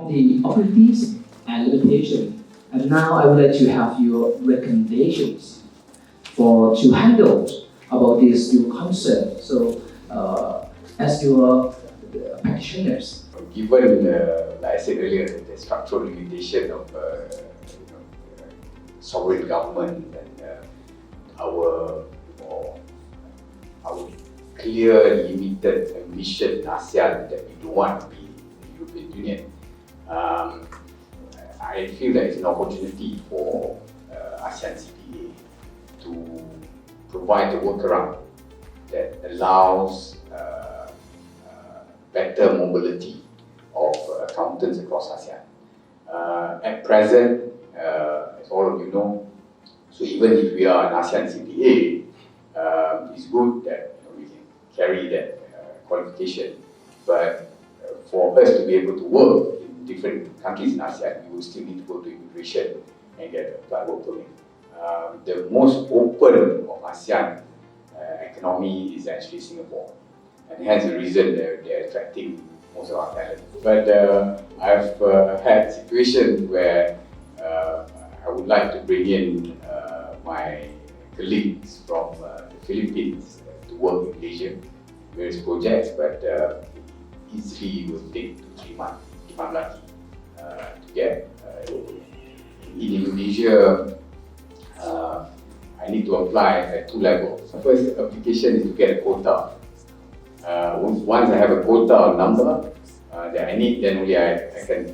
the opportunities and limitations. And now I would like to have your recommendations to handle about this new concept. So, as your practitioners. Given, like I said earlier, the structural limitation of sovereign government and our clear, limited ambition in ASEAN that we don't want to be the European Union, I feel that it's an opportunity for ASEAN CPA to provide a workaround that allows better mobility of accountants across ASEAN. At present, as all of you know, so even if we are an ASEAN CPA, it's good that we can carry that qualification, but for us to be able to work in different countries in ASEAN, we will still need to go to immigration and get applied work permit. The most open of ASEAN economy is actually Singapore, and hence the reason they're attracting most of our talent. But I've had situations where I would like to bring in my colleagues from the Philippines to work in Malaysia, various projects, but easily will take 2 to 3 months if I'm lucky to get. In Indonesia, I need to apply at 2 levels. The first application is to get a quota. Once I have a quota number that I need, then only I can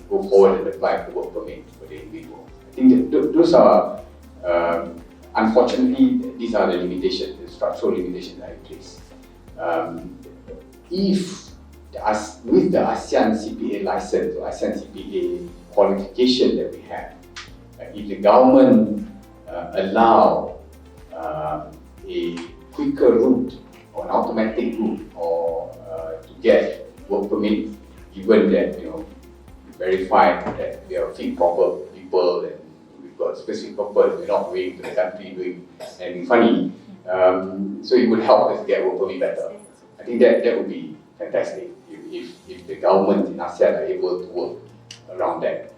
go forward and apply for work permit for the individual. I think that those are, unfortunately, these are the limitations, the structural limitations that I place. If with the ASEAN CPA license or ASEAN CPA qualification that we have, if the government allow a quicker route or an automatic route or to get work permit, given that verify that we are fit proper people and we've got specific purpose, we're not going to the country doing anything funny, so it would help us get work permit better. I think that would be fantastic if the government in ASEAN are able to work around that.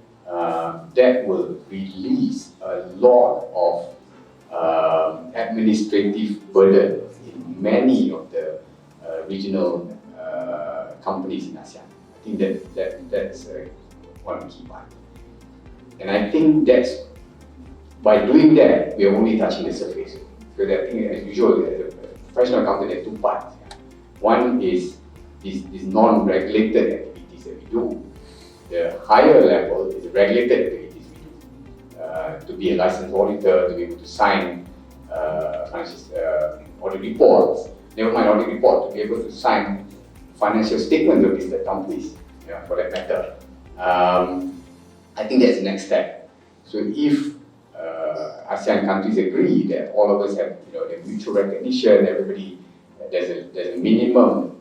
That will release a lot of administrative burden in many of the regional companies in ASEAN. I think that's one key part. And I think that's, by doing that, we are only touching the surface. Because I think, as usual, as a professional accountant, there are 2 parts. One is these non-regulated activities that we do. The higher level is the regulated activities we do. To be a licensed auditor, to be able to sign audit reports, never mind audit report, to be able to sign financial statements of listed companies, for that matter. I think that's the next step. So if ASEAN countries agree that all of us have the mutual recognition, everybody, there's a minimum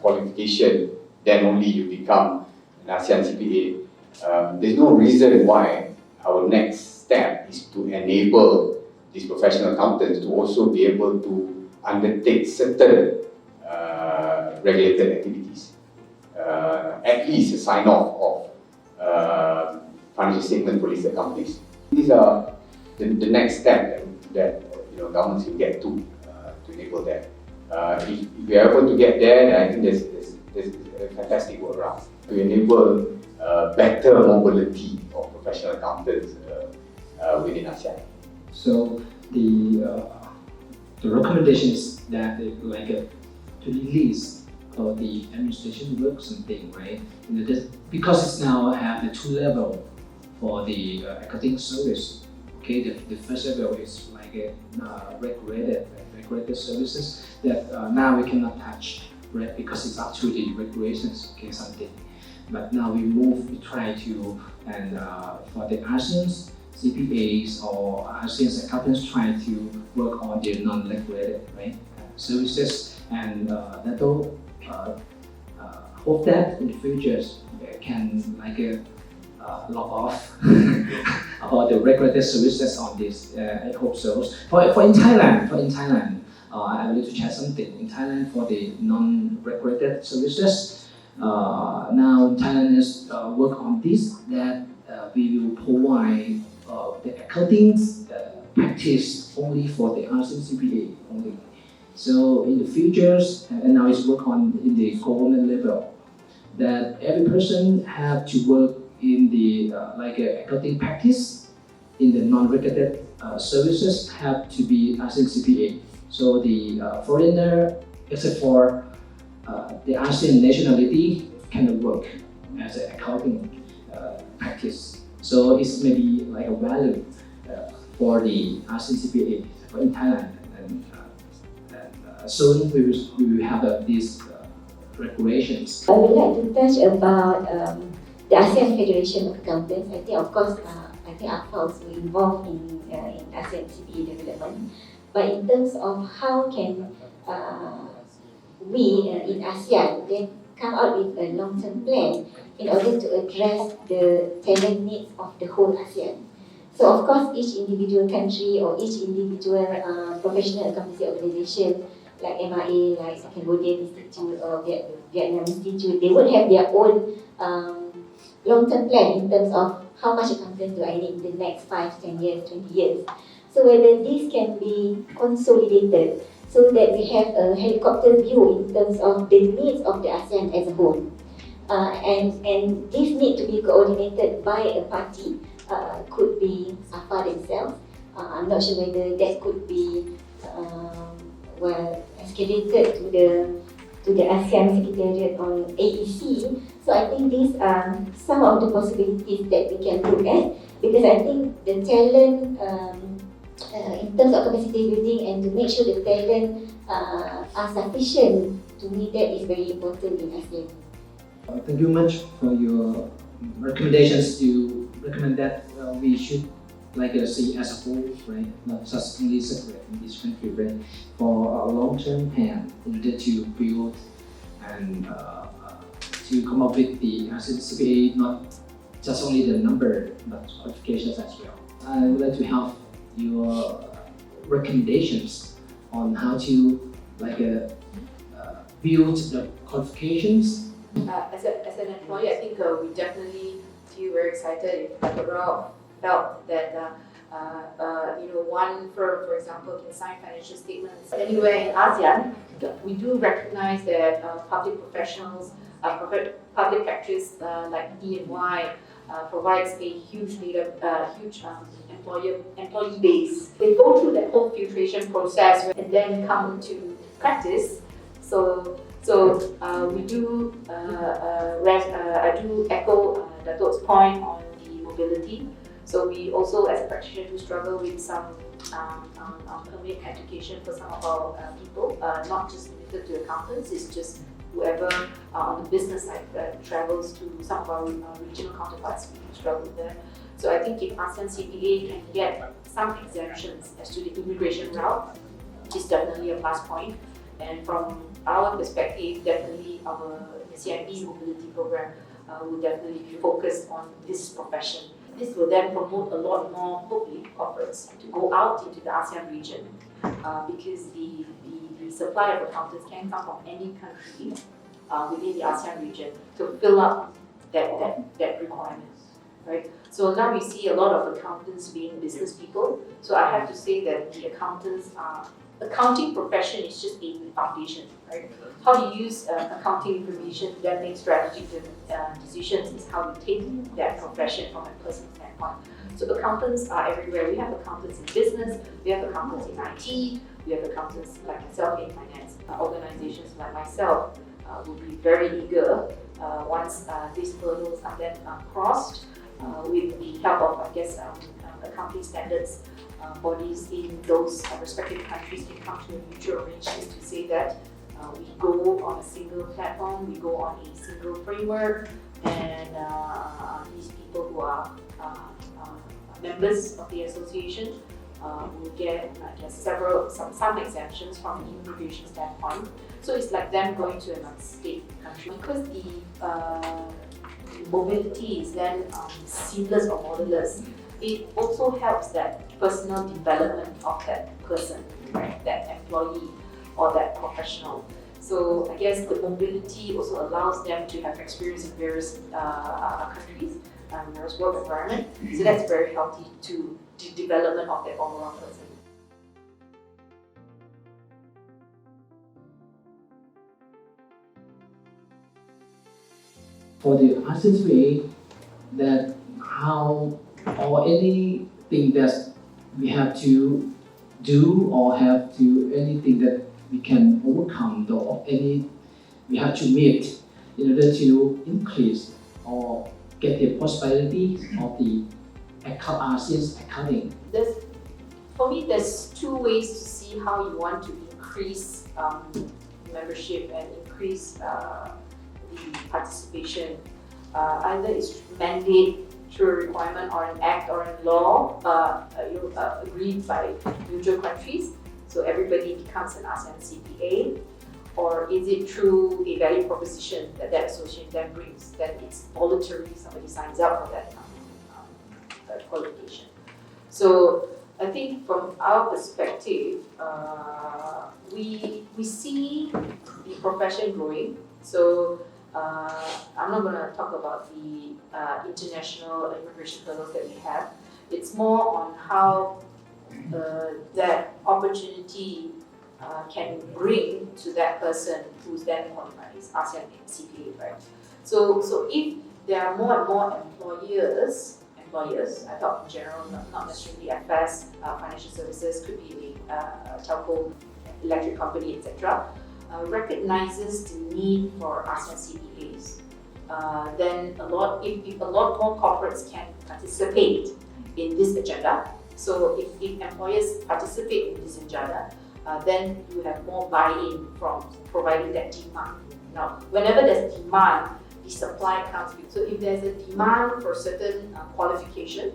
qualification, then only you become an ASEAN CPA. There's no reason why our next step is to enable these professional accountants to also be able to undertake certain regulated activities. At least a sign-off of financial statement for listed companies. These are the next step that governments can get to enable that. If we are able to get there, then I think there's a fantastic workaround to enable better mobility of professional accountants within ASEAN. So the recommendation is that to release the administration work something, right? Because it's now have the 2 levels for the accounting service. Okay, the first level is like a regulated services that now we cannot touch, right? Because it's up to the regulations, okay, something. But now we try to, and for the ASEAN CPAs or ASEAN accountants try to work on the non-regulated, right, services, and that will hope that in the future can log off about the regulated services on this. I hope so. For in Thailand, I would like to share something. In Thailand, for the non-regulated services, Now Thailand has worked on this, that we will provide the accounting practice only for the ASEAN CPA only. So in the futures, and now it's work on in the government level, that every person have to work in the like accounting practice in the non-regulated services have to be ASEAN CPA. So the foreigner, except for the ASEAN nationality, cannot work as an accounting practice. So it's maybe like a value for the ASEAN CPA in Thailand, and soon we will have these regulations. I would like to touch about the ASEAN Federation of Accountants. I think, of course, I think AFA also involved in ASEAN CPA development. But in terms of how can we in ASEAN then come out with a long-term plan in order to address the talent needs of the whole ASEAN. So of course, each individual country or each individual professional accountancy organization like MIA, like Cambodian Institute or Vietnam Institute, they would have their own long-term plan in terms of how much accountants do I need in the next 5, 10 years, 20 years. So whether this can be consolidated so that we have a helicopter view in terms of the needs of the ASEAN as a whole. And this need to be coordinated by a party, could be AFA themselves. I'm not sure whether that could be escalated to the ASEAN Secretariat on AEC. So I think these are some of the possibilities that we can look at, because I think the talent in terms of capacity building and to make sure the talent are sufficient, to me that is very important in ASEAN. Thank you much for your recommendations. You recommend that we should see as a whole, right? Not just only separate in this country, right? For a long-term plan in order to build and to come up with the ASEAN CPA, not just only the number, but qualifications as well. I would like to have your recommendations on how to build the qualifications. As an employee, I think we definitely feel very excited if Dato Rauf felt that one firm, for example, can sign financial statements anywhere in ASEAN. We do recognize that public professionals, public actors like E&Y provides a huge employee base. They go through that whole filtration process and then come to practice. So we do. I do echo Dato's point on the mobility. So we also, as a practitioner, do struggle with some permit application for some of our people, not just limited to accountants. It's just whoever on the business side travels to some of our regional counterparts. We struggle there. So I think if ASEAN CPA can get some exemptions as to the immigration route, is definitely a plus point. And from our perspective, definitely our CIMB mobility program will definitely be focused on this profession. This will then promote a lot more corporates to go out into the ASEAN region because the supply of accountants can come from any country within the ASEAN region to fill up that requirement, right? So now we see a lot of accountants being business people. So I have to say that the accounting profession is just a foundation, right? How you use accounting information to then make strategic decisions is how you take that profession from a personal standpoint. So accountants are everywhere. We have accountants in business, we have accountants in IT, we have accountants like myself in finance. Organizations like myself will be very eager once these hurdles are then crossed with the help of, accounting standards. Bodies in those respective countries can come to a mutual arrangement to say that we go on a single platform, we go on a single framework, and these people who are members of the association will get some exemptions from the immigration standpoint. So it's like them going to another state country. Because the mobility is then seamless or borderless, it also helps that personal development of that person, right? That employee or that professional. So I guess the mobility also allows them to have experience in various countries, various work environment. So that's very healthy to the development of that all-around person. For the ASEAN CPA, that how or anything that we have to do or have to anything that we can overcome or any we have to meet in order to increase or get the prosperity of the ASEAN's accounting. For me, there's two ways to see how you want to increase membership and increase the participation. Either it's mandate through a requirement or an act or a law agreed by neutral countries, so everybody becomes an ASEAN CPA, or is it through a value proposition that association then brings, that it's voluntary, somebody signs up for that qualification. So I think from our perspective, we see the profession growing. So I'm not going to talk about the international immigration hurdles that we have. It's more on how that opportunity can bring to that person who's then qualified as ASEAN CPA, right? So if there are more and more employers, I thought in general, not necessarily FS, financial services, could be a telco, electric company, etc., recognizes the need for ASEAN CPAs, then if a lot more corporates can participate in this agenda. So if employers participate in this agenda, then you have more buy-in from providing that demand. Now, whenever there's demand, the supply comes with. So if there's a demand for certain qualification,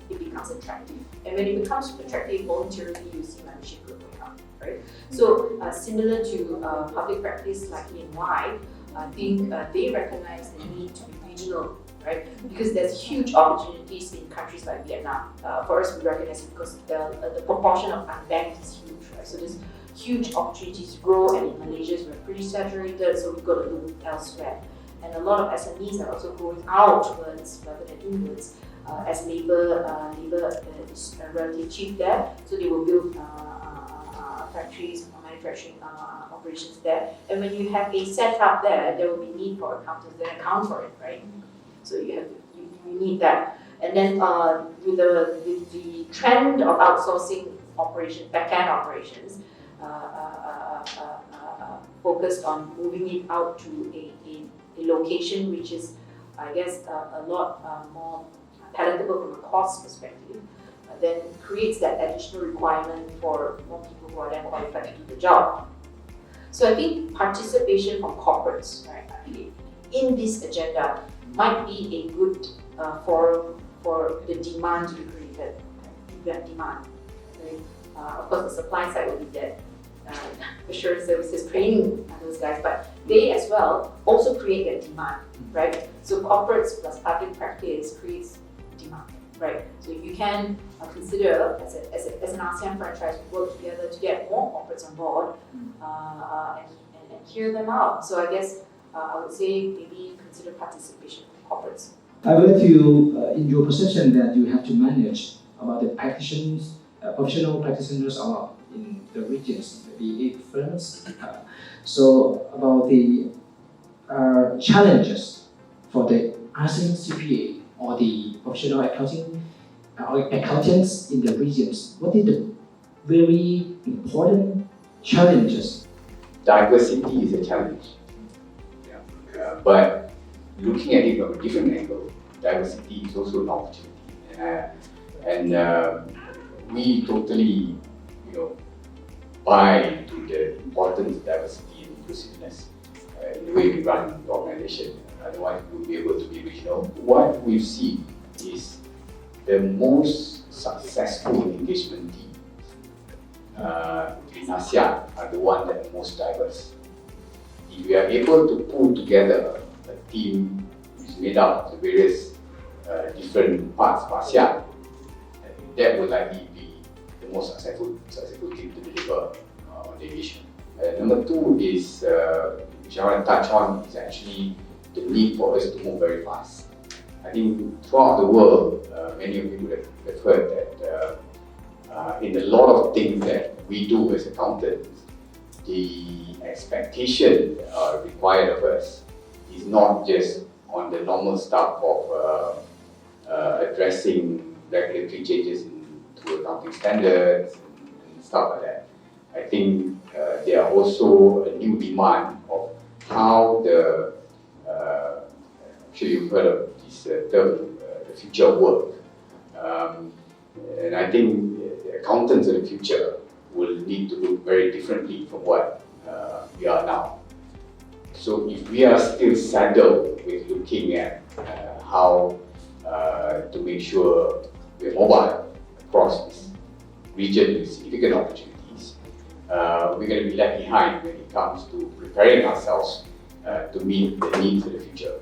it becomes attractive. And when it becomes attractive, voluntarily you see membership growing up, right? So similar to public practice like EY, I think they recognize the need to be regional, right? Because there's huge opportunities in countries like Vietnam. For us, we recognize it because the proportion of unbanked is huge, right? So there's huge opportunities to grow, and in Malaysia we're pretty saturated, so we've got to look elsewhere. And a lot of SMEs are also going outwards rather than inwards, as labor is relatively cheap there, so they will build factories, manufacturing operations there. And when you have a setup there will be need for accountants that account for it, right? So you need that. And then with the trend of outsourcing operations, back-end operations, focused on moving it out to a location which is, I guess, a lot more palatable from a cost perspective, then creates that additional requirement for more people who are then qualified to do the job. So I think participation from corporates, right, in this agenda might be a good forum for the demand to be created. If you have demand, right? Of course, the supply side will be there. Assurance services training those guys, but they as well also create that demand, right? So corporates plus public practice creates demand, right? So if you can consider as an ASEAN franchise, we work together to get more corporates on board and hear them out. So I guess I would say maybe consider participation from corporates. I would like to, in your perception, that you have to manage about the practitioners, professional practitioners in the regions, maybe 8 firms. So about the challenges for the ASEAN CPA or the professional accountants in the regions. What is the very important challenges? Diversity is a challenge, but looking at it from a different angle, diversity is also an opportunity, and we totally, buy into the importance of diversity and inclusiveness in the way we run the organization. Otherwise, we will be able to be regional. What we've seen is the most successful engagement teams in ASEAN are the ones that are most diverse. If we are able to pull together a team which is made up of the various different parts of ASEAN, that will likely be the most successful team to deliver on the vision. Number two is, which I want to touch on, is actually the need for us to move very fast. I think throughout the world, many of you would have heard that in a lot of things that we do as accountants, the expectation required of us is not just on the normal stuff of addressing regulatory changes to accounting standards and stuff like that. I think there are also a new demand of how the, I'm sure you've heard of this term, the future of work. And I think accountants of the future will need to look very differently from what we are now. So if we are still saddled with looking at how to make sure we're mobile across this region with significant opportunities, we're going to be left behind when it comes to preparing ourselves to meet the needs of the future.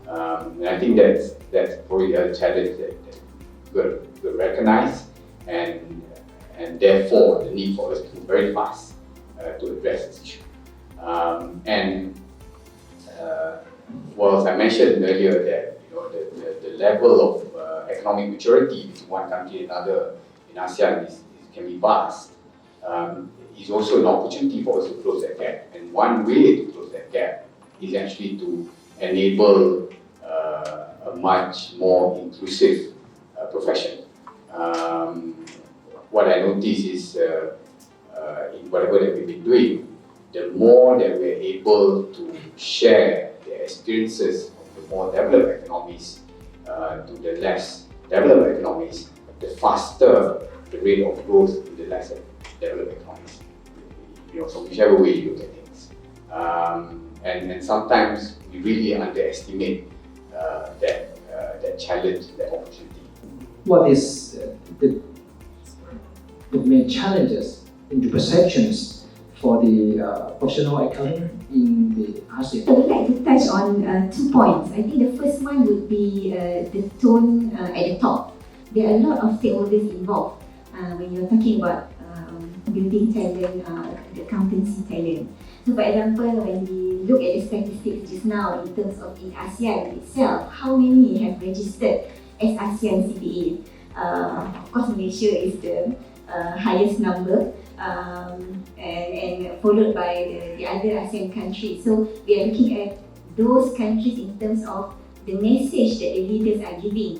And I think that's probably the other challenge that we'll recognize, and therefore the need for us to move very fast to address this issue. Well, as I mentioned earlier, that the level of economic maturity between one country and another in ASEAN can be vast. Is also an opportunity for us to close that gap. And one way to close that gap is actually to enable a much more inclusive profession. What I notice is in whatever that we've been doing, the more that we're able to share the experiences of the more developed economies to the less developed economies, the faster the rate of growth in the less developed economies. So whichever way you look at things. And sometimes we really underestimate that challenge, that opportunity. What is the main challenges in the perceptions for the professional accounting in the ASEAN? I would like to touch on 2 points. I think the first one would be the tone at the top. There are a lot of stakeholders involved when you're talking about building talent, the accountancy talent. So for example, when we look at the statistics just now in terms of in ASEAN itself, how many have registered as ASEAN CPA? Of course, Malaysia is the highest number, and followed by the other ASEAN countries. So we are looking at those countries in terms of the message that the leaders are giving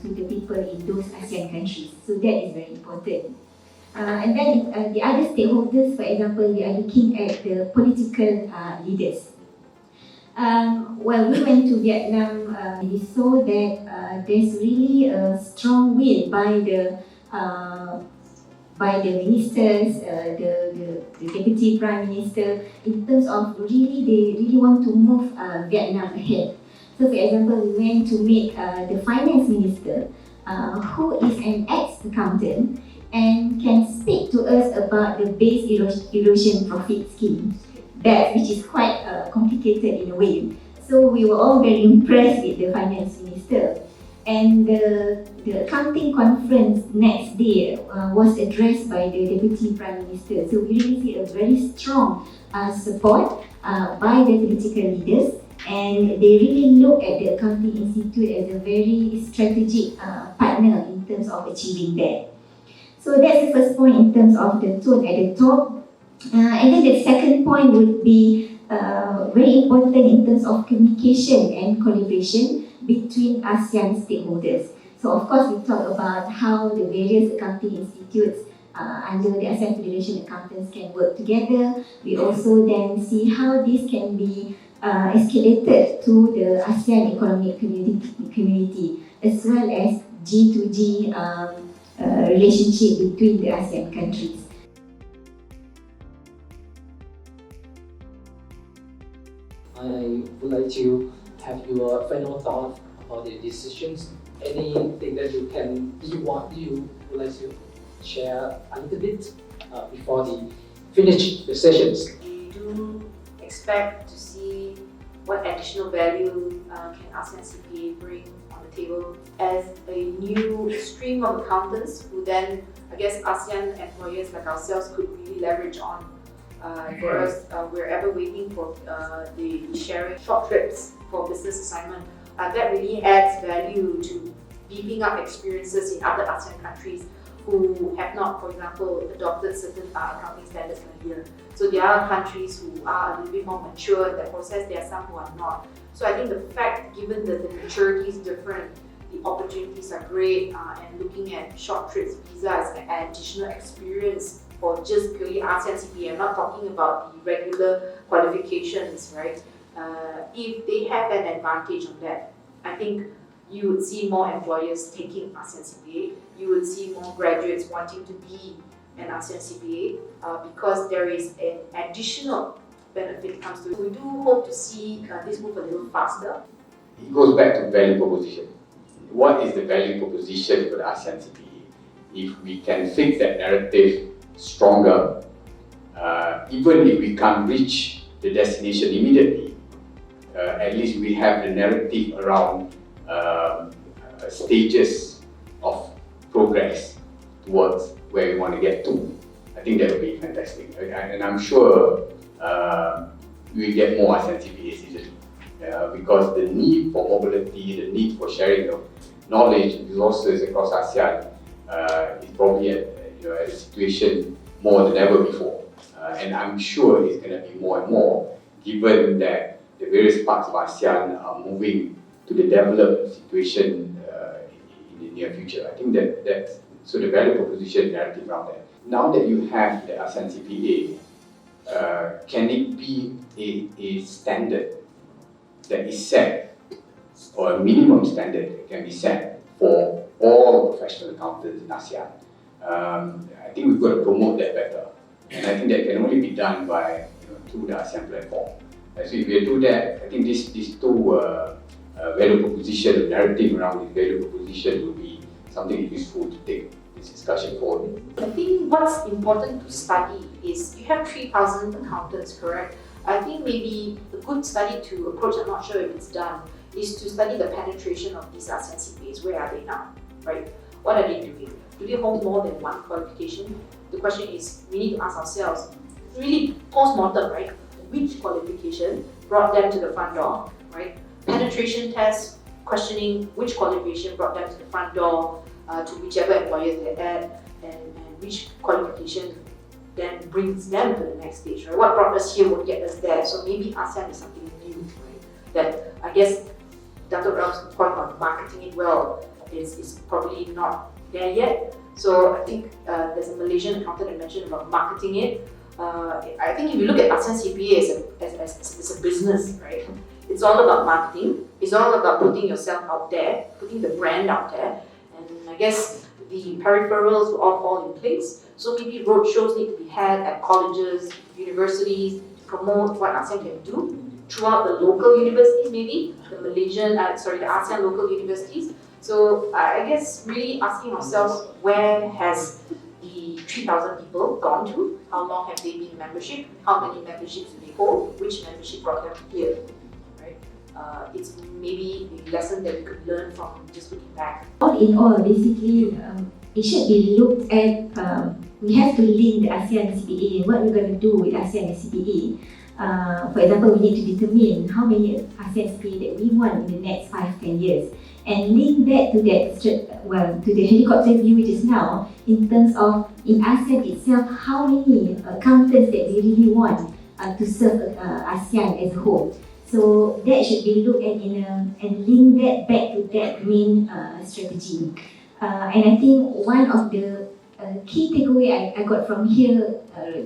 to the people in those ASEAN countries. So that is very important. And then the other stakeholders, for example, we are looking at the political leaders. When we went to Vietnam, we saw that there's really a strong will by the ministers, the deputy prime minister, in terms of they really want to move Vietnam ahead. So, for example, we went to meet the finance minister, who is an ex-accountant and can speak to us about the base erosion profit scheme, which is quite complicated in a way. So we were all very impressed with the finance minister. And the accounting conference next day was addressed by the deputy prime minister. So we really see a very strong support by the political leaders, and they really look at the Accounting Institute as a very strategic partner in terms of achieving that. So that's the first point in terms of the tone at the top. And then the second point would be very important in terms of communication and collaboration between ASEAN stakeholders. So of course we talk about how the various accounting institutes under the ASEAN Federation Accountants can work together. We also then see how this can be escalated to the ASEAN Economic Community as well as G2G relationship between the ASEAN countries. I would like to have your final thought about the decisions. Anything that you would like to share a little bit before we finish the sessions? We do expect to see what additional value can ASEAN CPA bring on the table as a new stream of accountants who then, I guess, ASEAN employers like ourselves could really leverage on for us, we're ever waiting for the sharing short trips for business assignment. That really adds value to beefing up experiences in other ASEAN countries who have not, for example, adopted certain accounting standards earlier. So there are countries who are a little bit more mature in that process, there are some who are not. So I think the fact, given that the maturity is different, the opportunities are great, and looking at short trips, visas, and additional experience for just purely ASEAN CPA, I'm not talking about the regular qualifications, right? If they have an advantage on that, I think you would see more employers taking ASEAN CPA, you would see more graduates wanting to be an ASEAN CPA because there is an additional benefit comes to it. We do hope to see this move a little faster. It goes back to value proposition. What is the value proposition for the ASEAN CPA? If we can fix that narrative stronger, even if we can't reach the destination immediately, at least we have the narrative around stages of progress towards where we want to get to. I think that would be fantastic. And I'm sure we will get more ASEAN CPAs easily because the need for mobility, the need for sharing of knowledge and resources across ASEAN is probably at a situation more than ever before. And I'm sure it's going to be more and more, given that the various parts of ASEAN are moving to the developed situation in the near future. I think that's so the value proposition narrative around that. Now that you have the ASEAN CPA, can it be a standard that is set, or a minimum standard that can be set for all professional accountants in ASEAN? I think we've got to promote that better, and I think that can only be done by through the ASEAN platform. So if we do that, I think these two value proposition, narrative around this value proposition will be something useful to take this discussion forward. I think what's important to study is you have 3,000 accountants, correct? I think maybe a good study to approach, I'm not sure if it's done, is to study the penetration of these ASEAN CPAs. Where are they now, right? What are they doing? Do they hold more than one qualification? The question is, we need to ask ourselves, really post-mortem, right? Which qualification brought them to the front door, right? Penetration tests, questioning which qualification brought them to the front door to whichever employer they're at, and which qualification then brings them to the next stage, right? What brought us here would get us there. So maybe ASEAN is something new, right? That I guess Dato Rauf's point on marketing it well is probably not there yet. So I think there's a Malaysian accountant that mentioned about marketing it. I think if you look at ASEAN CPA as a business, right? It's all about marketing. It's all about putting yourself out there, putting the brand out there. And I guess the peripherals will all fall in place. So maybe roadshows need to be had at colleges, universities, to promote what ASEAN can do throughout the local universities, maybe the ASEAN local universities. So I guess really asking ourselves, where has the 3,000 people gone to? How long have they been in membership? How many memberships do they hold? Which membership brought them here? Right? It's maybe a lesson that we could learn from just looking back. All in all, basically, it should be looked at. We have to link the ASEAN CPA and what we're going to do with ASEAN CPA. For example, we need to determine how many ASEAN CPA that we want in the next 5-10 years, and link that to the helicopter view just now in terms of in ASEAN itself, how many accountants that we really want to serve ASEAN as a whole. So that should be looked at and link that back to that main strategy. And I think one of the key takeaway I got from here,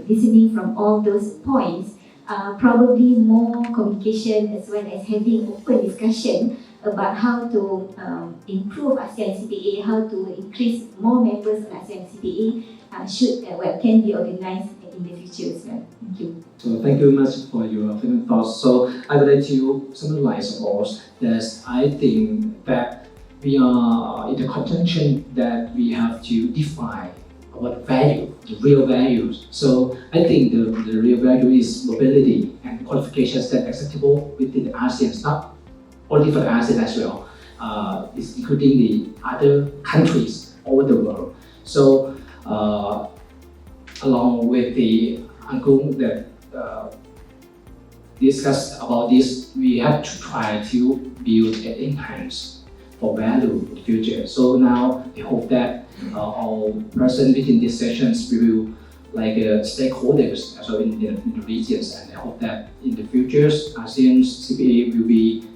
listening from all those points, probably more communication as well as having open discussion about how to improve ASEAN CPA, how to increase more members of ASEAN CPA can be organized in the future as well. Thank you. So thank you very much for your final thoughts. So I would like to summarize all that I think that we are in the contention that we have to define what value, the real values. So I think the real value is mobility and qualifications that are acceptable within the ASEAN, not only for the ASEAN as well, it's including the other countries over the world. So along with the Angkung that discussed about this, we have to try to build and enhance for value in the future. So now I hope that all present within these sessions we will like stakeholders also in the regions, and I hope that in the futures ASEAN CPA will be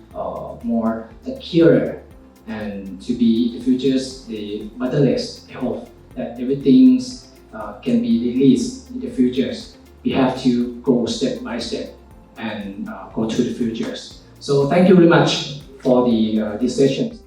more clearer and to be in the futures the borderless. I hope that everything can be released in the futures. We have to go step by step and go to the futures. So thank you very much for the this session.